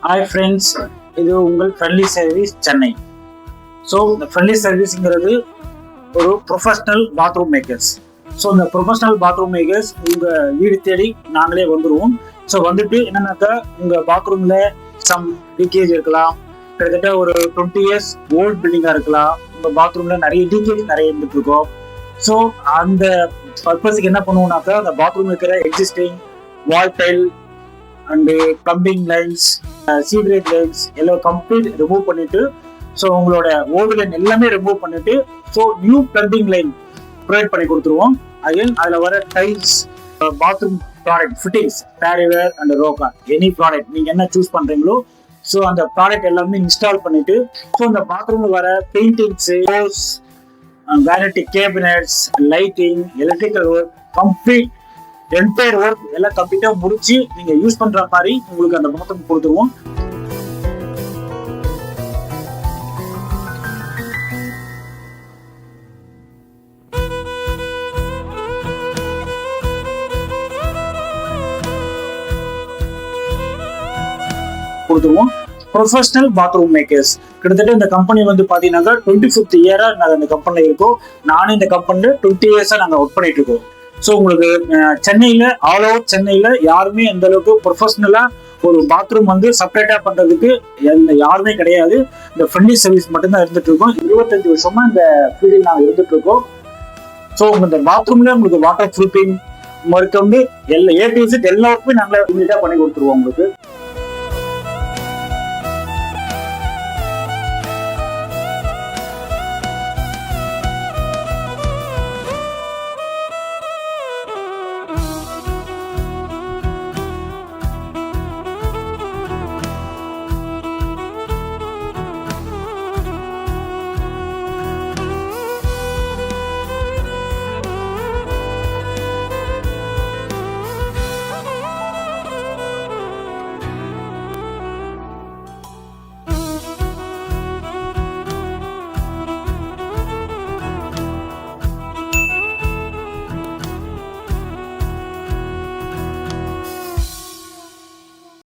Hi friends, இது உங்கள் friendly service Chennai. So இந்த ஃப்ரெண்ட்லி சர்வீஸுங்கிறது ஒரு ப்ரொஃபஷ்னல் பாத்ரூம் மேக்கர்ஸ். ஸோ இந்த ப்ரொஃபஷ்னல் பாத்ரூம் மேக்கர்ஸ் உங்கள் வீடு தேடி நாங்களே வந்துடுவோம். ஸோ வந்துட்டு என்னன்னாக்கா உங்கள் பாத்ரூமில் சம் லீக்கேஜ் இருக்கலாம், கிட்டத்தட்ட ஒரு 20 years ஓல்ட் பில்டிங்காக இருக்கலாம். உங்கள் பாத்ரூமில் நிறைய லீக்கேஜ் நிறைய இருந்துட்டு இருக்கோம். ஸோ அந்த பர்பஸுக்கு என்ன பண்ணுவோம்னாக்கா அந்த பாத்ரூம் இருக்கிற existing wall tail and plumbing lines, sewerage lines எல்லாம் கம்ப்ளீட் ரிமூவ் பண்ணிட்டு, ஸோ உங்களோட ஓல்டு லைன் எல்லாமே ரிமூவ் பண்ணிட்டு, so new plumbing line provide பண்ணி கொடுத்துருவோம். அகைன் அதில் வர tiles, bathroom product fittings, Parryware and Rohgah, any product நீங்கள் என்ன சூஸ் பண்ணுறீங்களோ ஸோ அந்த ப்ராடக்ட் எல்லாமே இன்ஸ்டால் பண்ணிட்டு, ஸோ இந்த பாத்ரூமில் வர paintings, vanity cabinets, lighting, electrical work, complete entire work எல்லாம் கம்ப்ளீட்டா முடிச்சு நீங்க யூஸ் பண்ற மாதிரி உங்களுக்கு அந்த பாத்ரூம் கொடுத்துருவோம். ப்ரொஃபஷனல் பாத்ரூம் மேக்கர்ஸ் கிட்டத்தட்ட இந்த கம்பெனி வந்து பாத்தீங்கன்னா 25th இயரா நாங்கள் இந்த கம்பெனில இருக்கோம். நானும் இந்த கம்பெனில 20 years நாங்கள் ஒர்க் பண்ணிட்டு இருக்கோம். ஸோ உங்களுக்கு சென்னையில் ஆல் ஓவர் சென்னையில் யாருமே எந்த அளவுக்கு ப்ரொஃபஷனலாக ஒரு பாத்ரூம் வந்து செப்பரேட்டாக பண்ணுறதுக்கு யாருமே கிடையாது. இந்த ஃப்ரெண்ட்லி சர்வீஸ் மட்டும்தான் இருந்துட்டு இருக்கோம். 25 வருஷமா இந்த ஃபீல்டில் நாங்கள் இருந்துட்டு இருக்கோம். ஸோ இந்த பாத்ரூம்ல உங்களுக்கு வாட்டர் ப்ரூஃபிங் மறுக்க வந்து எல்லா A to Z எல்லாருக்குமே நாங்கள் இமீடியட்டாக பண்ணி கொடுத்துருவோம் உங்களுக்கு.